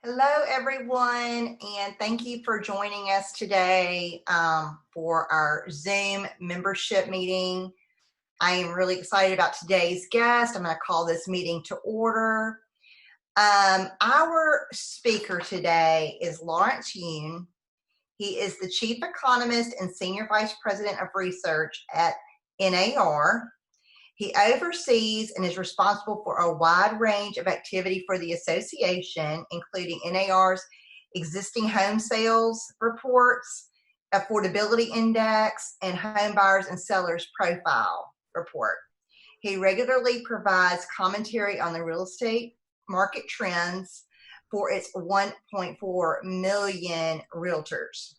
Hello, everyone, and thank you for joining us today for our Zoom membership meeting. I am really excited about today's guest. I'm going to call this meeting to order. Our speaker today is Lawrence Yun. He is the Chief Economist and Senior Vice President of Research at NAR. He oversees and is responsible for a wide range of activity for the association, including NAR's existing home sales reports, affordability index, and home buyers and sellers profile report. He regularly provides commentary on the real estate market trends for its 1.4 million realtors.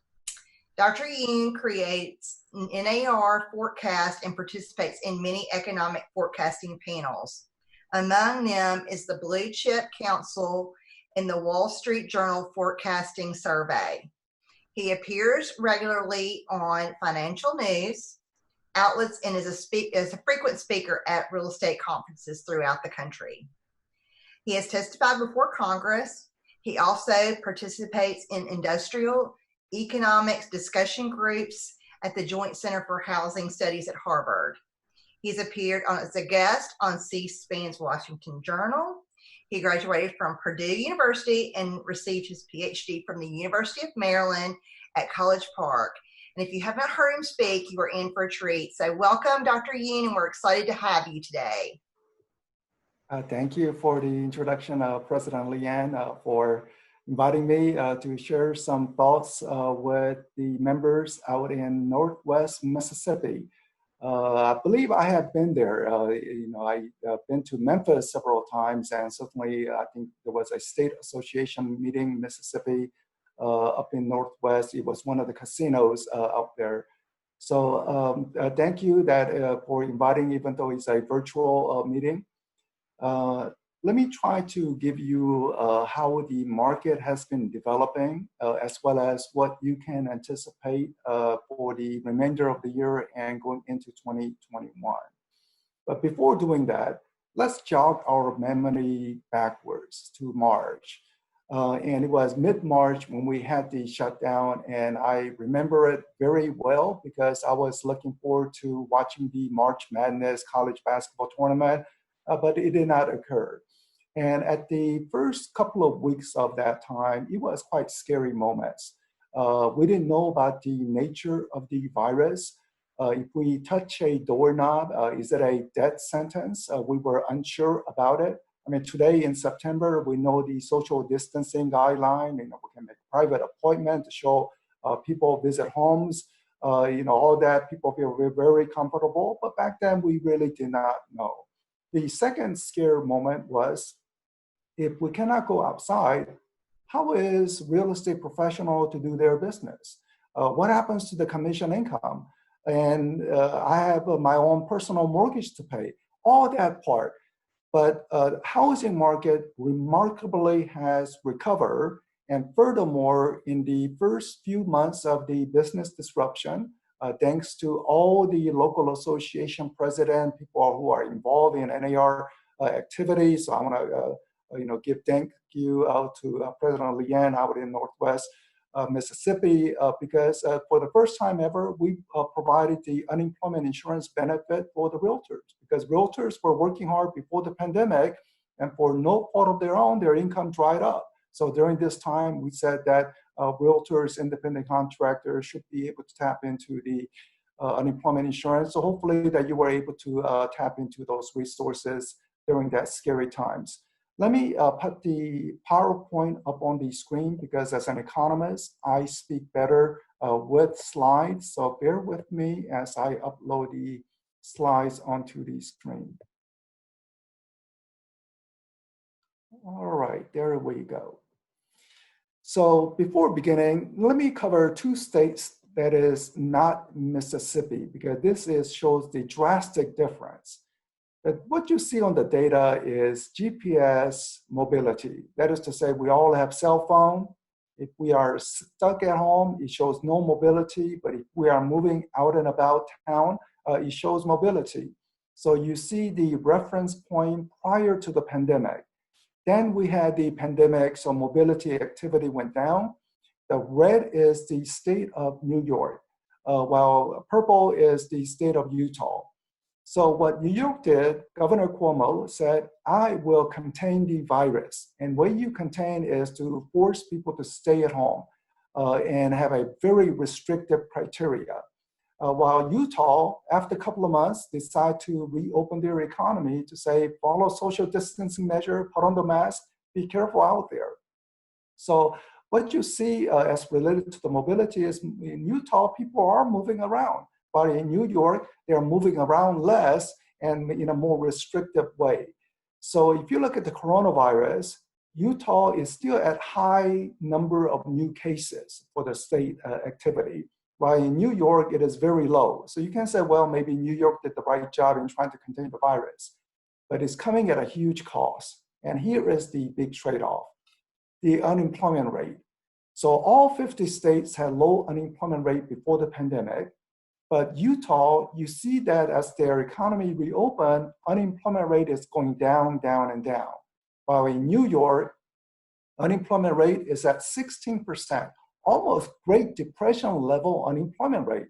Dr. Yun creates an NAR forecast and participates in many economic forecasting panels. Among them is the Blue Chip Council and the Wall Street Journal Forecasting Survey. He appears regularly on financial news outlets and is a frequent speaker at real estate conferences throughout the country. He has testified before Congress. He also participates in industrial economics discussion groups at the Joint Center for Housing Studies at Harvard. He's appeared as a guest on C-SPAN's Washington Journal. He graduated from Purdue University and received his PhD from the University of Maryland at College Park. And if you have not heard him speak, you are in for a treat. So welcome, Dr. Yun, and we're excited to have you today. Thank you for the introduction, President Leanne, for inviting me to share some thoughts with the members out in Northwest Mississippi. I believe I have been there. I've been to Memphis several times, and certainly I think there was a state association meeting in Mississippi up in Northwest. It was one of the casinos up there. So thank you for inviting, even though it's a virtual meeting. Let me try to give you how the market has been developing, as well as what you can anticipate for the remainder of the year and going into 2021. But before doing that, let's jog our memory backwards to March. And it was mid-March when we had the shutdown, and I remember it very well because I was looking forward to watching the March Madness college basketball tournament, but it did not occur. And at the first couple of weeks of that time, it was quite scary moments. We didn't know about the nature of the virus. If we touch a doorknob, is it a death sentence? We were unsure about it. I mean, today in September, we know the social distancing guideline. We can make a private appointment to show people visit homes. All that, people feel very, very comfortable. But back then, we really did not know. The second scare moment was, if we cannot go outside, how is real estate professional to do their business? What happens to the commission income? And I have my own personal mortgage to pay, all that part. But housing market remarkably has recovered. And furthermore, in the first few months of the business disruption, thanks to all the local association president, people who are involved in NAR activities. So I want to give thank you to President Leanne out in Northwest Mississippi, because for the first time ever, we provided the unemployment insurance benefit for the realtors, because realtors were working hard before the pandemic, and for no fault of their own, their income dried up. So during this time, we said that realtors, independent contractors should be able to tap into the unemployment insurance. So hopefully that you were able to tap into those resources during that scary times. Let me put the PowerPoint up on the screen, because as an economist, I speak better with slides. So bear with me as I upload the slides onto the screen. All right, there we go. So before beginning, let me cover two states that is not Mississippi, because this shows the drastic difference. But what you see on the data is GPS mobility. That is to say, we all have cell phone. If we are stuck at home, it shows no mobility. But if we are moving out and about town, it shows mobility. So you see the reference point prior to the pandemic. Then we had the pandemic, so mobility activity went down. The red is the state of New York, while purple is the state of Utah. So what New York did, Governor Cuomo said, I will contain the virus. And way you contain is to force people to stay at home and have a very restrictive criteria. While Utah, after a couple of months, decided to reopen their economy to say, follow social distancing measure, put on the mask, be careful out there. So what you see as related to the mobility is in Utah, people are moving around. But in New York, they're moving around less and in a more restrictive way. So if you look at the coronavirus, Utah is still at high number of new cases for the state activity, while in New York, it is very low. So you can say, well, maybe New York did the right job in trying to contain the virus, but it's coming at a huge cost. And here is the big trade-off, the unemployment rate. So all 50 states had low unemployment rate before the pandemic. But Utah, you see that as their economy reopened, unemployment rate is going down, down, and down. While in New York, unemployment rate is at 16%, almost Great Depression level unemployment rate.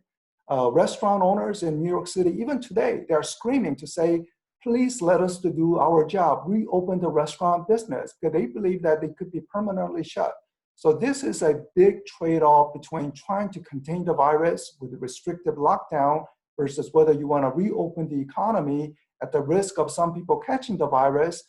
Restaurant owners in New York City, even today, they're screaming to say, please let us to do our job, reopen the restaurant business, because they believe that they could be permanently shut. So this is a big trade-off between trying to contain the virus with a restrictive lockdown versus whether you want to reopen the economy at the risk of some people catching the virus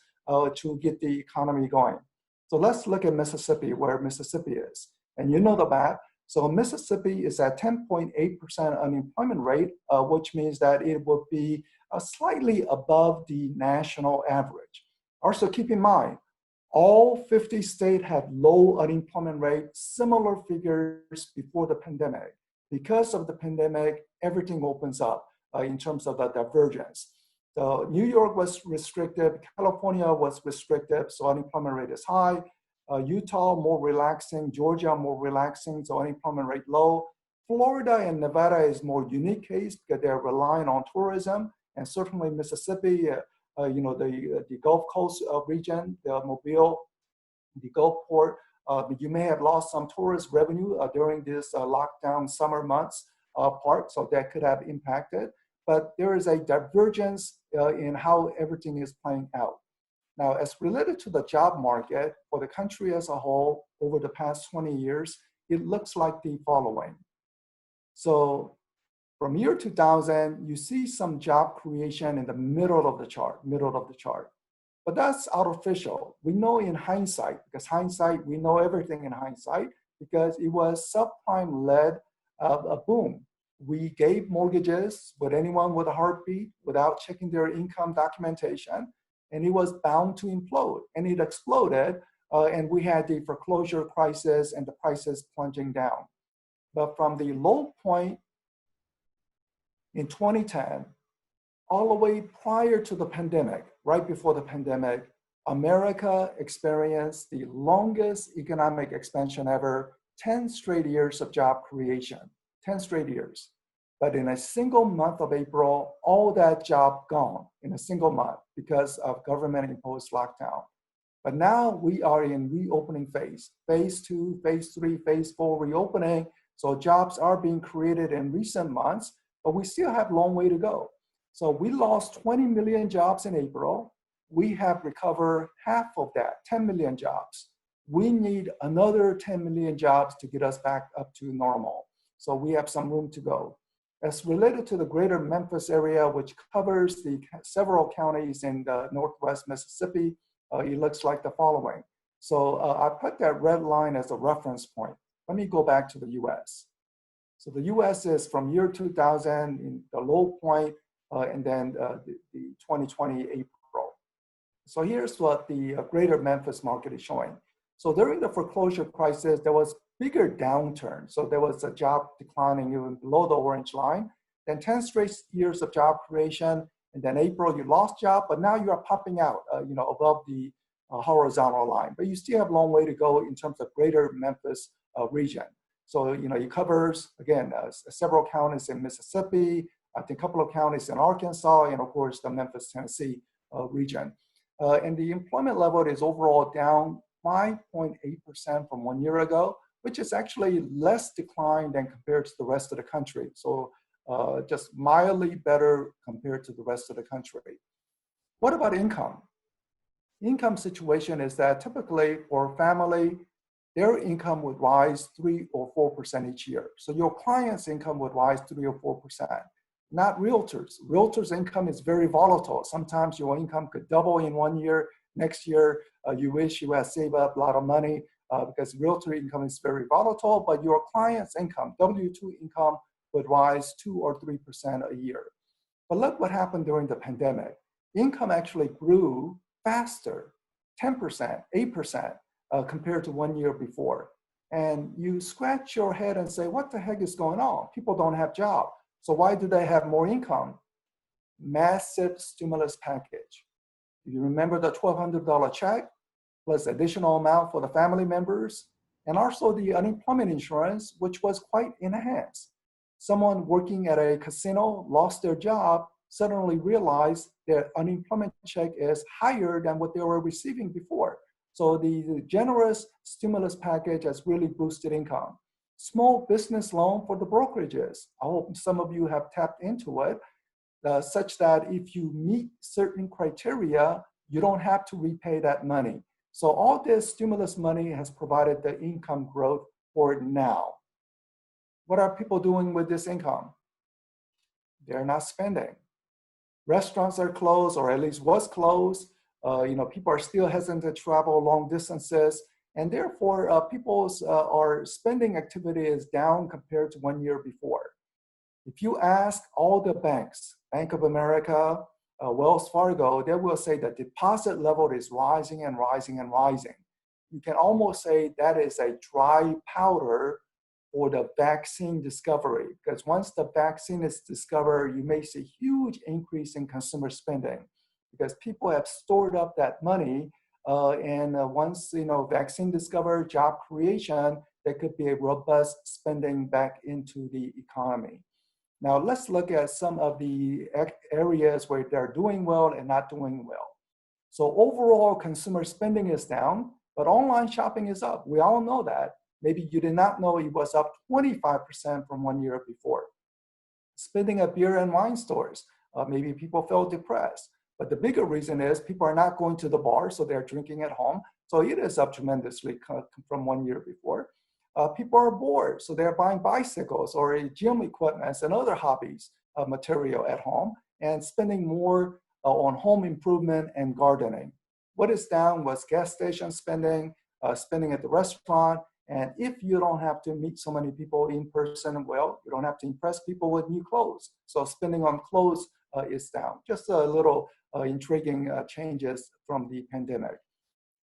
to get the economy going. So let's look at Mississippi, where Mississippi is. And you know the map. So Mississippi is at 10.8% unemployment rate, which means that it would be slightly above the national average. Also keep in mind, all 50 states had low unemployment rate, similar figures before the pandemic. Because of the pandemic, everything opens up in terms of the divergence. So New York was restricted, California was restricted, so unemployment rate is high. Utah, more relaxing, Georgia, more relaxing, so unemployment rate low. Florida and Nevada is more unique case because they're relying on tourism, and certainly Mississippi, the Gulf Coast region, the Mobile, the Gulfport, you may have lost some tourist revenue during this lockdown summer months part, so that could have impacted. But there is a divergence in how everything is playing out. Now, as related to the job market for the country as a whole over the past 20 years, it looks like the following. So from year 2000, you see some job creation in the middle of the chart. But that's artificial. We know in hindsight, because hindsight, we know everything in hindsight, because it was subprime-led a boom. We gave mortgages with anyone with a heartbeat without checking their income documentation, and it was bound to implode, and it exploded, and we had the foreclosure crisis and the prices plunging down. But from the low point in 2010, all the way prior to the pandemic, right before the pandemic, America experienced the longest economic expansion ever, 10 straight years of job creation, 10 straight years. But in a single month of April, all that job gone in a single month because of government-imposed lockdown. But now we are in reopening phase 2, phase 3, phase 4 reopening. So jobs are being created in recent months, but we still have a long way to go. So we lost 20 million jobs in April. We have recovered half of that, 10 million jobs. We need another 10 million jobs to get us back up to normal. So we have some room to go. As related to the greater Memphis area, which covers the several counties in the Northwest Mississippi, it looks like the following. So I put that red line as a reference point. Let me go back to the US. So the US is from year 2000 in the low point, and then the 2020 April. So here's what the greater Memphis market is showing. So during the foreclosure crisis, there was bigger downturn. So there was a job declining even below the orange line, then 10 straight years of job creation, and then April you lost job, but now you are popping out, above the horizontal line. But you still have a long way to go in terms of greater Memphis region. So, it covers, again, several counties in Mississippi, I think a couple of counties in Arkansas, and of course the Memphis, Tennessee region. And the employment level is overall down 5.8% from 1 year ago, which is actually less decline than compared to the rest of the country. So just mildly better compared to the rest of the country. What about income? Income situation is that typically for a family, their income would rise 3 or 4% each year. So your client's income would rise 3 or 4%, not realtors. Realtors' income is very volatile. Sometimes your income could double in 1 year. Next year, you wish you had saved up a lot of money because realtor income is very volatile, but your client's income, W-2 income, would rise 2 or 3% a year. But look what happened during the pandemic. Income actually grew faster, 10%, 8%, compared to 1 year before. And you scratch your head and say, what the heck is going on? People don't have jobs. So why do they have more income? Massive stimulus package. You remember the $1,200 check plus additional amount for the family members, and also the unemployment insurance, which was quite enhanced. Someone working at a casino lost their job, suddenly realized their unemployment check is higher than what they were receiving before. So the generous stimulus package has really boosted income. Small business loan for the brokerages. I hope some of you have tapped into it, such that if you meet certain criteria, you don't have to repay that money. So all this stimulus money has provided the income growth for now. What are people doing with this income? They're not spending. Restaurants are closed, or at least was closed. People are still hesitant to travel long distances, and therefore people's our spending activity is down compared to 1 year before. If you ask all the banks, Bank of America, Wells Fargo, they will say the deposit level is rising and rising and rising. You can almost say that is a dry powder for the vaccine discovery, because once the vaccine is discovered, you may see a huge increase in consumer spending because people have stored up that money, and once vaccine discovery, job creation, there could be a robust spending back into the economy. Now let's look at some of the areas where they're doing well and not doing well. So overall consumer spending is down, but online shopping is up. We all know that. Maybe you did not know it was up 25% from 1 year before. Spending at beer and wine stores, maybe people felt depressed. But the bigger reason is people are not going to the bar, so they're drinking at home. So it is up tremendously from 1 year before. People are bored, so they're buying bicycles or gym equipment and other hobbies material at home and spending more on home improvement and gardening. What is down was gas station spending, spending at the restaurant. And if you don't have to meet so many people in person, well, you don't have to impress people with new clothes. So spending on clothes is down. Just a little intriguing changes from the pandemic.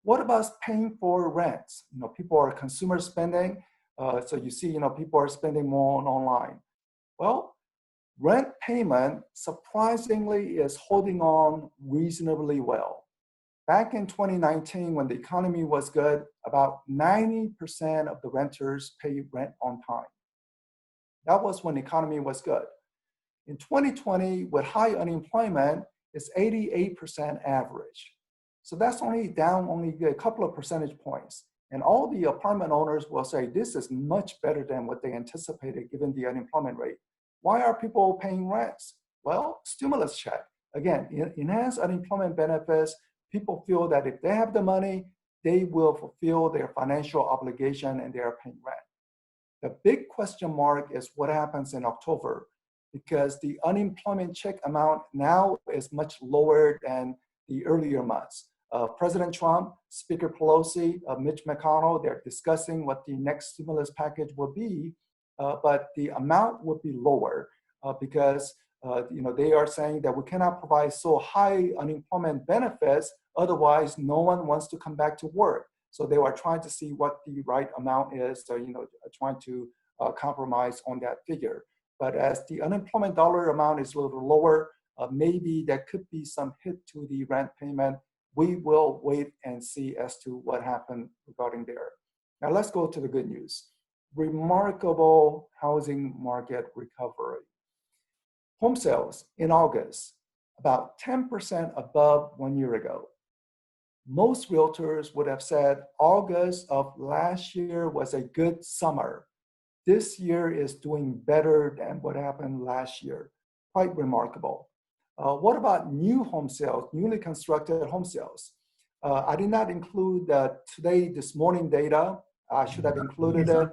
What about paying for rents? People are consumer spending. So you see, people are spending more on online. Well, rent payment surprisingly is holding on reasonably well. Back in 2019, when the economy was good, about 90% of the renters pay rent on time. That was when the economy was good. In 2020, with high unemployment, it's 88% average. So that's down a couple of percentage points. And all the apartment owners will say, this is much better than what they anticipated given the unemployment rate. Why are people paying rents? Well, stimulus check. Again, enhanced unemployment benefits. People feel that if they have the money, they will fulfill their financial obligation and they are paying rent. The big question mark is what happens in October, because the unemployment check amount now is much lower than the earlier months. President Trump, Speaker Pelosi, Mitch McConnell, they're discussing what the next stimulus package will be, but the amount would be lower because they are saying that we cannot provide so high unemployment benefits, otherwise no one wants to come back to work. So they are trying to see what the right amount is, so trying to compromise on that figure. But as the unemployment dollar amount is a little lower, maybe there could be some hit to the rent payment. We will wait and see as to what happened regarding there. Now let's go to the good news. Remarkable housing market recovery. Home sales in August, about 10% above 1 year ago. most realtors would have said August of last year was a good summer. This year is doing better than what happened last year. Quite remarkable. What about new home sales, newly constructed home sales? I did not include this morning data. I should have included it.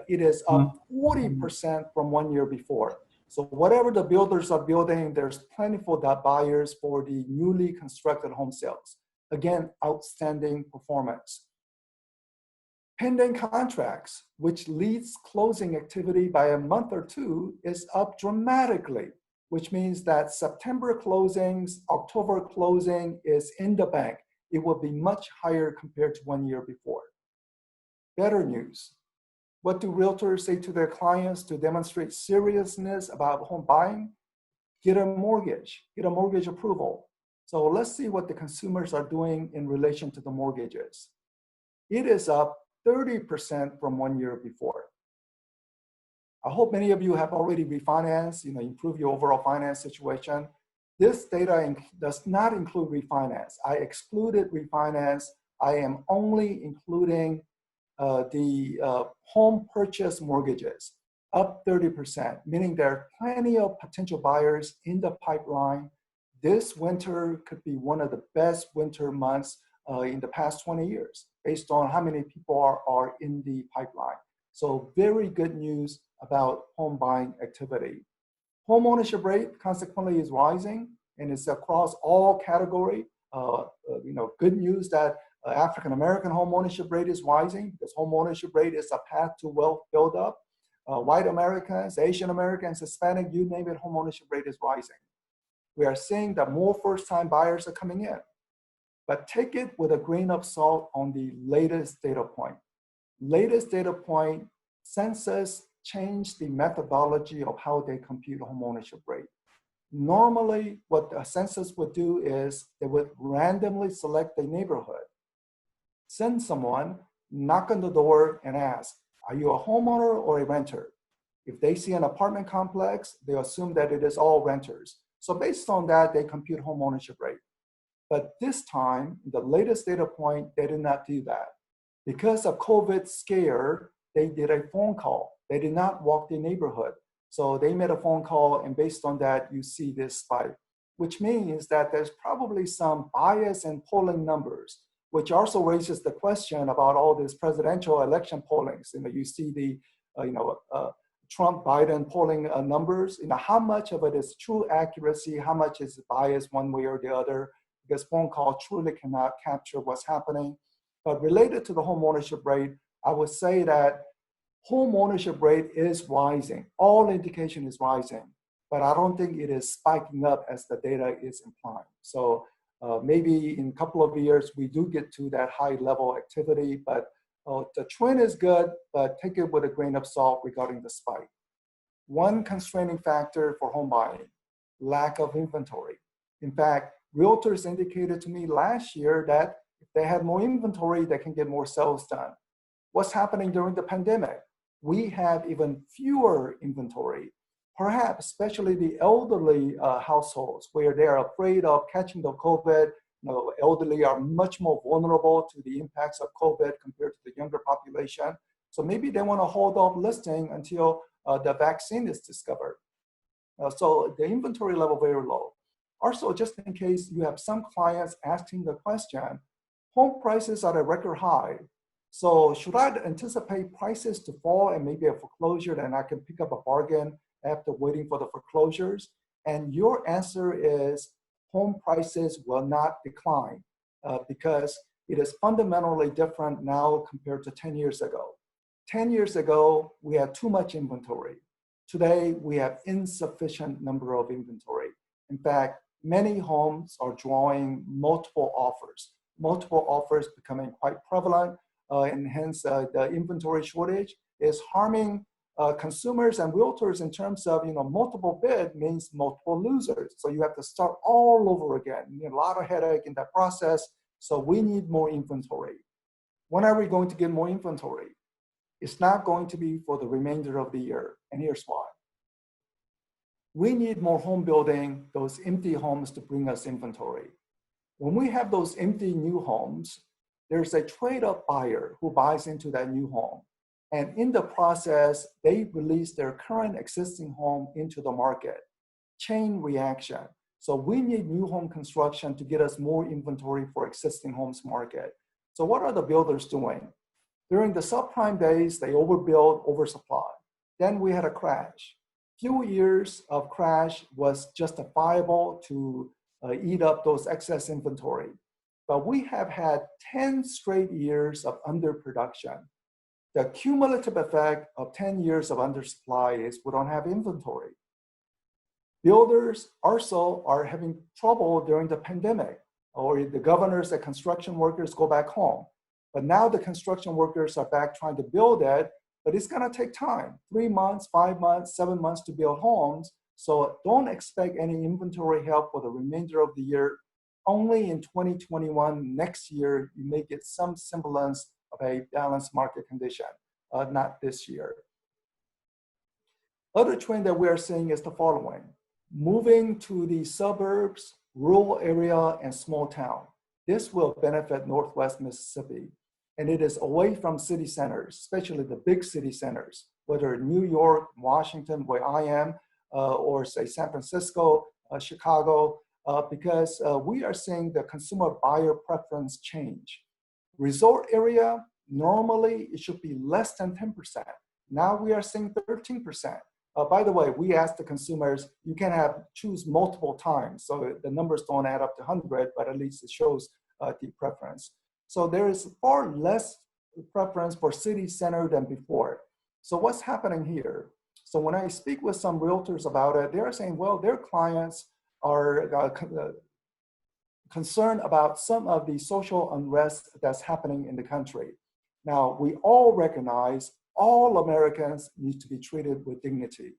It is up 40% from 1 year before. So whatever the builders are building, there's plentiful buyers for the newly constructed home sales. Again, outstanding performance. Pending contracts, which leads closing activity by a month or two, is up dramatically, which means that September closings, October closing is in the bank. It will be much higher compared to 1 year before. Better news. What do realtors say to their clients to demonstrate seriousness about home buying? Get a mortgage approval. So let's see what the consumers are doing in relation to the mortgages. It is up 30% from 1 year before. I hope many of you have already refinanced, improve your overall finance situation. This data does not include refinance. I excluded refinance. I am only including the home purchase mortgages, up 30%, meaning there are plenty of potential buyers in the pipeline. This winter could be one of the best winter months in the past 20 years, based on how many people are in the pipeline. So very good news about home buying activity. Homeownership rate consequently is rising, and it's across all category. Good news that African American homeownership rate is rising, because homeownership rate is a path to wealth buildup. White Americans, Asian Americans, Hispanic, you name it, homeownership rate is rising. We are seeing that more first-time buyers are coming in. But take it with a grain of salt on the latest data point. Latest data point, census changed the methodology of how they compute homeownership rate. Normally, what the census would do is they would randomly select a neighborhood, send someone, knock on the door and ask, are you a homeowner or a renter? If they see an apartment complex, they assume that it is all renters. So based on that, they compute homeownership rate. But this time, the latest data point, they did not do that. Because of COVID scare, they did a phone call. They did not walk the neighborhood. So they made a phone call, and based on that, you see this spike, which means that there's probably some bias in polling numbers, which also raises the question about all this presidential election pollings. You see the, Trump-Biden polling numbers. How much of it is true accuracy? How much is biased one way or the other? Because phone call truly cannot capture what's happening. But related to the home ownership rate, I would say that home ownership rate is rising. All indication is rising, but I don't think it is spiking up as the data is implying. So maybe in a couple of years, we do get to that high level activity, but the trend is good, but take it with a grain of salt regarding the spike. One constraining factor for home buying, lack of inventory. In fact, realtors indicated to me last year that if they had more inventory, they can get more sales done. What's happening during the pandemic? We have even fewer inventory, perhaps especially the elderly households where they are afraid of catching the COVID. Elderly are much more vulnerable to the impacts of COVID compared to the younger population. So maybe they want to hold off listing until the vaccine is discovered. So the inventory level very low. Also, just in case you have some clients asking the question, home prices are at a record high. So should I anticipate prices to fall and maybe a foreclosure, then I can pick up a bargain after waiting for the foreclosures? And your answer is home prices will not decline because it is fundamentally different now compared to 10 years ago. 10 years ago, we had too much inventory. Today, we have insufficient number of inventory. In fact, many homes are drawing multiple offers becoming quite prevalent, and hence the inventory shortage is harming consumers and realtors in terms of, multiple bid means multiple losers. So you have to start all over again. A lot of headache in that process. So we need more inventory. When are we going to get more inventory? It's not going to be for the remainder of the year. And here's why. We need more home building, those empty homes to bring us inventory. When we have those empty new homes, there's a trade-up buyer who buys into that new home. And in the process, they release their current existing home into the market. Chain reaction. So we need new home construction to get us more inventory for existing homes market. So what are the builders doing? During the subprime days, they overbuild, oversupply. Then we had a crash. Few years of crash was justifiable to eat up those excess inventory. But we have had 10 straight years of underproduction. The cumulative effect of 10 years of undersupply is we don't have inventory. Builders also are having trouble during the pandemic, or the governors and construction workers go back home. But now the construction workers are back trying to build it, but it's gonna take time, 3 months, 5 months, 7 months to build homes. So don't expect any inventory help for the remainder of the year. Only in 2021, next year, you may get some semblance of a balanced market condition, not this year. Other trend that we are seeing is the following. Moving to the suburbs, rural area, and small town. This will benefit Northwest Mississippi. And it is away from city centers, especially the big city centers, whether New York, Washington, where I am, or say San Francisco, Chicago, because we are seeing the consumer buyer preference change. Resort area, normally it should be less than 10%. Now we are seeing 13%. By the way, we asked the consumers, you can choose multiple times. So the numbers don't add up to 100, but at least it shows the preference. So there is far less preference for city center than before. So what's happening here? So when I speak with some realtors about it, they're saying, well, their clients are concerned about some of the social unrest that's happening in the country. Now, we all recognize all Americans need to be treated with dignity.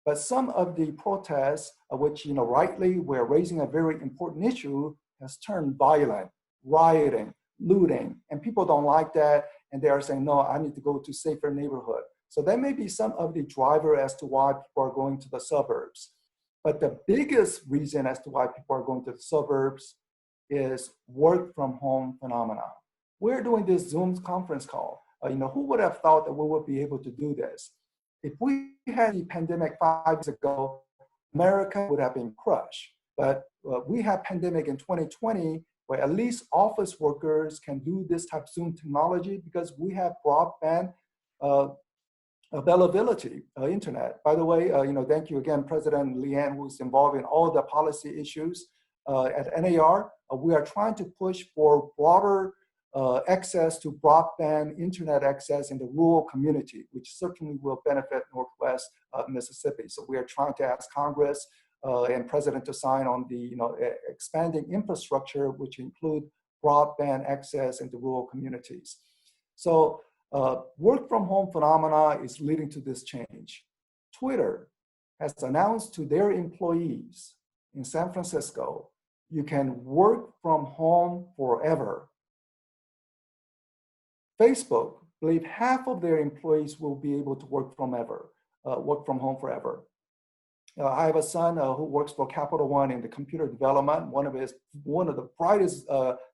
But some of the protests, which rightly we're raising a very important issue, has turned violent, rioting, looting, and people don't like that, and they are saying, no, I need to go to safer neighborhood. So that may be some of the driver as to why people are going to the suburbs. But the biggest reason as to why people are going to the suburbs is work from home phenomena. We're doing this Zoom conference call. Who would have thought that we would be able to do this? If we had the pandemic 5 years ago, America would have been crushed. But we have pandemic in 2020, where at least office workers can do this type of Zoom technology because we have broadband availability, internet. By the way, thank you again, President Leanne, who's involved in all the policy issues at NAR. We are trying to push for broader access to broadband internet access in the rural community, which certainly will benefit Northwest Mississippi. So we are trying to ask Congress and President to sign on the expanding infrastructure, which include broadband access into rural communities. So work from home phenomena is leading to this change. Twitter has announced to their employees in San Francisco, you can work from home forever. Facebook believe half of their employees will be able to work from home forever. I have a son who works for Capital One in the computer development. One of the brightest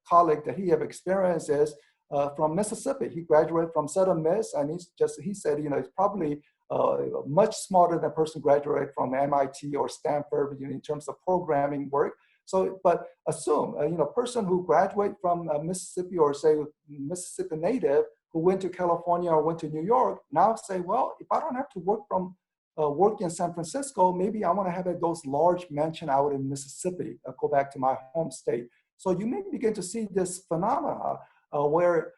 colleagues that he have experienced is from Mississippi. He graduated from Southern Miss, and he said, he's probably much smarter than a person graduated from MIT or Stanford, in terms of programming work. So, but assume, a person who graduated from Mississippi, or say Mississippi native, who went to California or went to New York, now say, well, if I don't have to work in San Francisco, maybe I want to have those large mansion out in Mississippi, go back to my home state. So you may begin to see this phenomena where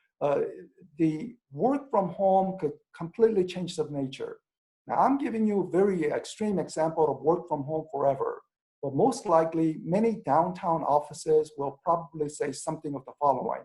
the work from home could completely change the nature. Now, I'm giving you a very extreme example of work from home forever. But most likely, many downtown offices will probably say something of the following.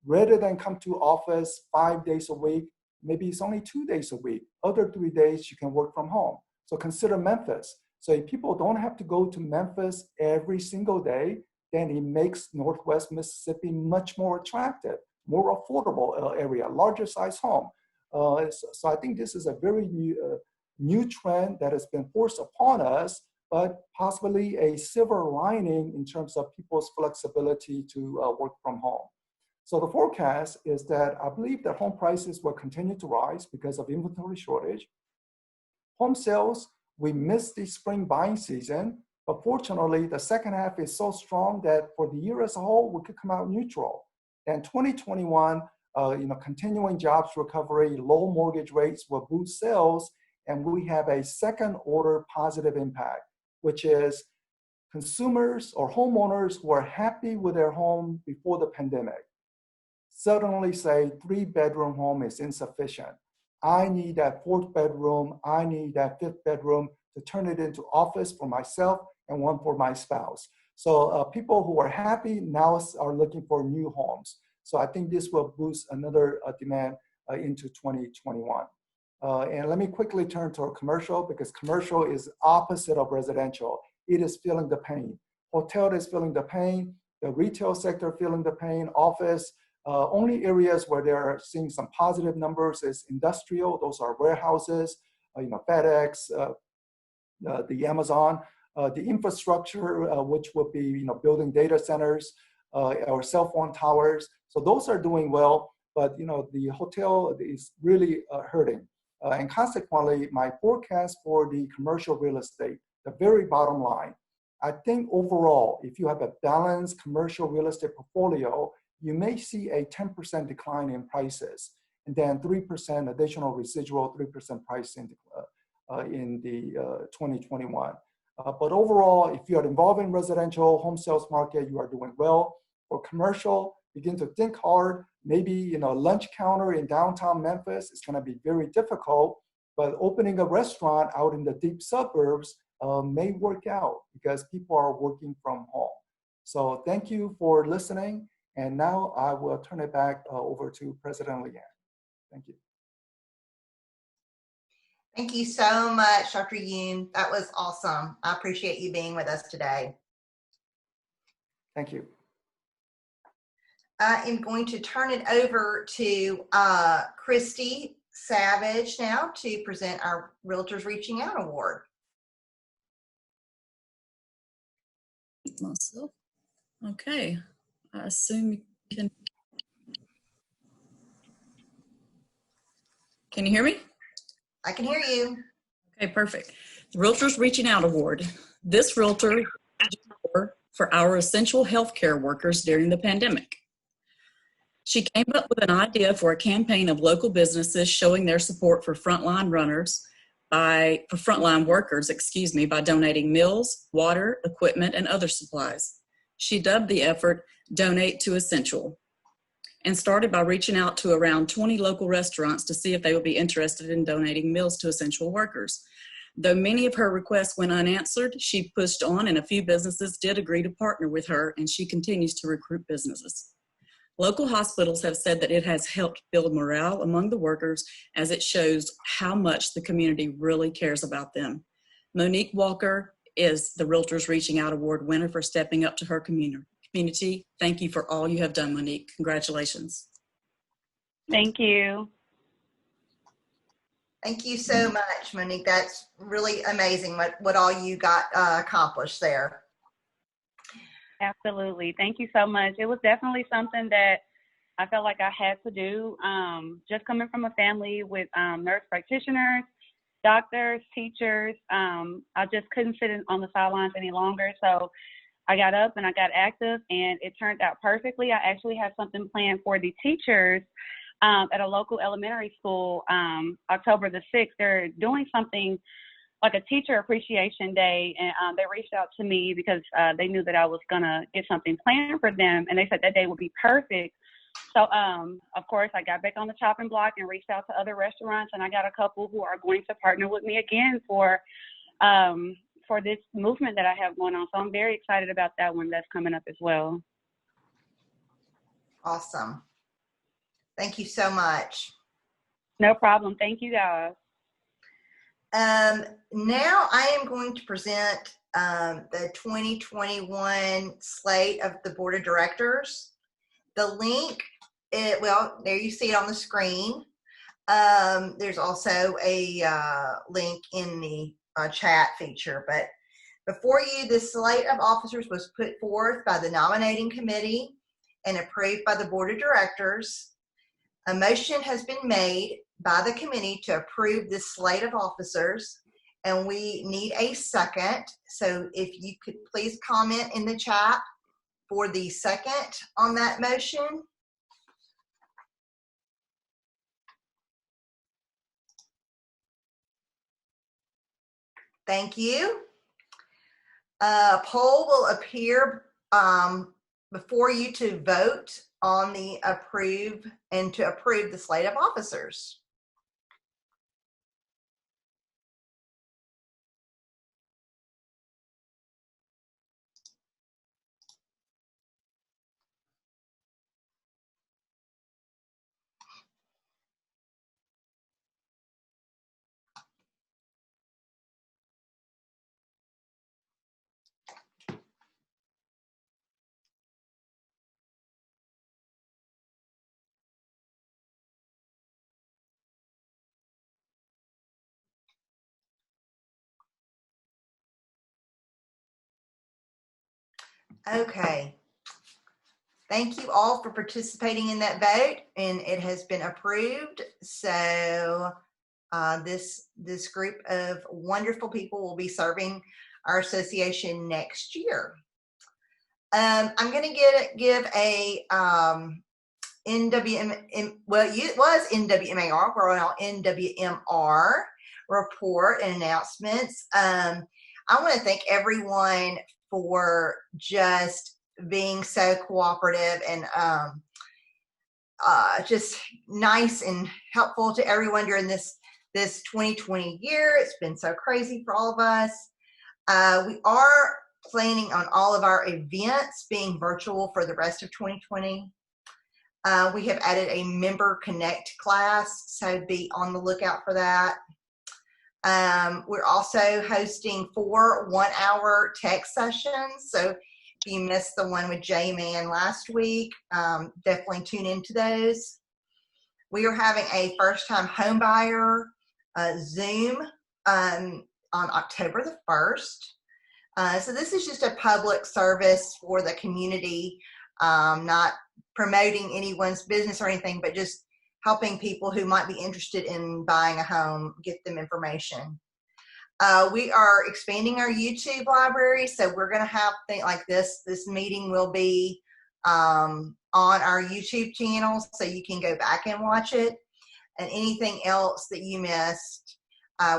Rather than come to office 5 days a week, maybe it's only 2 days a week. Other 3 days, you can work from home. So consider Memphis. So if people don't have to go to Memphis every single day, then it makes Northwest Mississippi much more attractive, more affordable area, larger size home. So I think this is a very new trend that has been forced upon us. but possibly a silver lining in terms of people's flexibility to work from home. So the forecast is that I believe that home prices will continue to rise because of inventory shortage. Home sales, we missed the spring buying season, but fortunately the second half is so strong that for the year as a whole, we could come out neutral. And 2021, continuing jobs recovery, low mortgage rates will boost sales, and we have a second order positive impact, which is consumers or homeowners who are happy with their home before the pandemic suddenly say 3-bedroom home is insufficient. I need that 4th bedroom, I need that 5th bedroom to turn it into office for myself and one for my spouse. So people who are happy now are looking for new homes. So I think this will boost another demand into 2021. And let me quickly turn to commercial, because commercial is opposite of residential. It is feeling the pain. Hotel is feeling the pain, the retail sector feeling the pain, office. Only areas where they're seeing some positive numbers is industrial. Those are warehouses, FedEx, the Amazon, the infrastructure, which would be building data centers or cell phone towers. So those are doing well, but the hotel is really hurting. And consequently, my forecast for the commercial real estate, the very bottom line, I think overall, if you have a balanced commercial real estate portfolio, you may see a 10% decline in prices, and then 3% additional residual, 3% pricing in the 2021. But overall, if you are involved in residential home sales market, you are doing well. For commercial, begin to think hard. Maybe lunch counter in downtown Memphis is going to be very difficult, but opening a restaurant out in the deep suburbs may work out because people are working from home. So thank you for listening. And now I will turn it back over to President Leanne. Thank you. Thank you so much, Dr. Yoon. That was awesome. I appreciate you being with us today. Thank you. I am going to turn it over to Christy Savage now to present our Realtors Reaching Out Award. Myself. Okay. I assume you can you hear me? I can hear you. Okay, perfect. The Realtors Reaching Out Award. This realtor for our essential healthcare workers during the pandemic. She came up with an idea for a campaign of local businesses showing their support for frontline workers, by donating meals, water, equipment, and other supplies. She dubbed the effort Donate to Essential and started by reaching out to around 20 local restaurants to see if they would be interested in donating meals to essential workers. Though many of her requests went unanswered, she pushed on and a few businesses did agree to partner with her, and she continues to recruit businesses. Local hospitals have said that it has helped build morale among the workers as it shows how much the community really cares about them. Monique Walker is the Realtors Reaching Out Award winner for stepping up to her community. Thank you for all you have done, Monique. Congratulations. Thank you. Thank you so much, Monique. That's really amazing what all you got accomplished there. Absolutely. Thank you so much. It was definitely something that I felt like I had to do. Just coming from a family with nurse practitioners, doctors, teachers, I just couldn't sit on the sidelines any longer. So I got up and I got active, and it turned out perfectly. I actually have something planned for the teachers at a local elementary school, October the 6th. They're doing something like a teacher appreciation day, and they reached out to me because they knew that I was gonna get something planned for them, and they said that day would be perfect. So of course I got back on the chopping block and reached out to other restaurants, and I got a couple who are going to partner with me again for this movement that I have going on. So I'm very excited about that one that's coming up as well. Awesome. Thank you so much. No problem. Thank you, guys. Now I am going to present the 2021 slate of the Board of Directors. The link, there you see it on the screen. There's also a link in the chat feature, but Before you, this slate of officers was put forth by the nominating committee and approved by the board of directors. A motion has been made by the committee to approve this slate of officers, and we need a second. So if you could please comment in the chat for the second on that motion. Thank you. A poll will appear before you to vote on the approve and to approve the slate of officers. Okay. Thank you all for participating in that vote, and it has been approved. So this group of wonderful people will be serving our association next year. I'm going to give a it was NWMAR, we're on NWMR report and announcements. I want to thank everyone for just being so cooperative and just nice and helpful to everyone during this 2020 year. It's been so crazy for all of us. We are planning on all of our events being virtual for the rest of 2020. We have added a member connect class, so be on the lookout for that. We're also hosting 4 one-hour tech sessions. So if you missed the one with J-Man last week, definitely tune into those. We are having a first-time homebuyer Zoom on October the 1st. So this is just a public service for the community, not promoting anyone's business or anything, but just helping people who might be interested in buying a home, get them information. We are expanding our YouTube library, so we're going to have things like this. This meeting will be on our YouTube channel, so you can go back and watch it. And anything else that you missed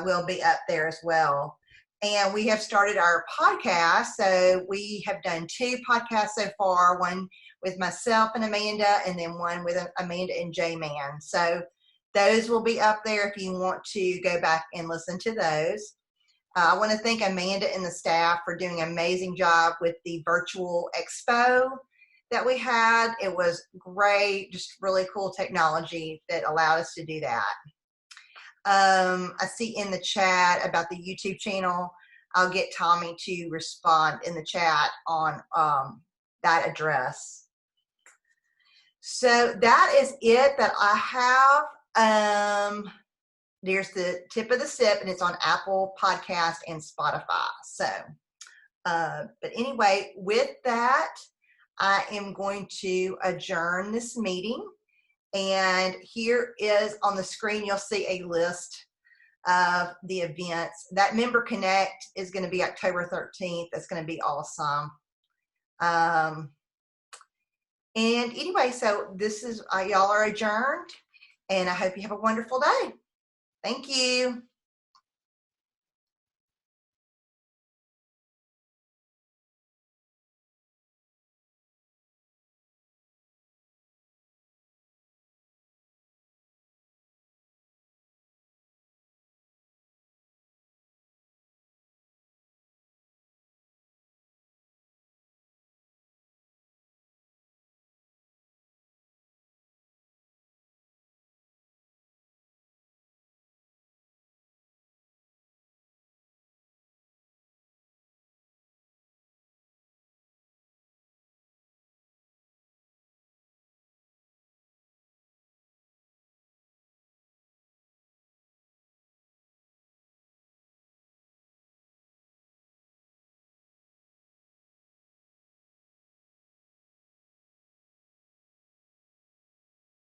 will be up there as well. And we have started our podcast, so we have done 2 podcasts so far, one with myself and Amanda, and then one with Amanda and J-Man. So those will be up there if you want to go back and listen to those. I want to thank Amanda and the staff for doing an amazing job with the virtual expo that we had. It was great, just really cool technology that allowed us to do that. I see in the chat about the YouTube channel. I'll get Tommy to respond in the chat on that address. So that is it that I have. There's the tip of the sip, and it's on Apple Podcast and Spotify. So, but anyway, with that, I am going to adjourn this meeting. And here is on the screen, you'll see a list of the events. That Member Connect is going to be October 13th. That's going to be awesome. And anyway, so this is, y'all are adjourned, and I hope you have a wonderful day. Thank you.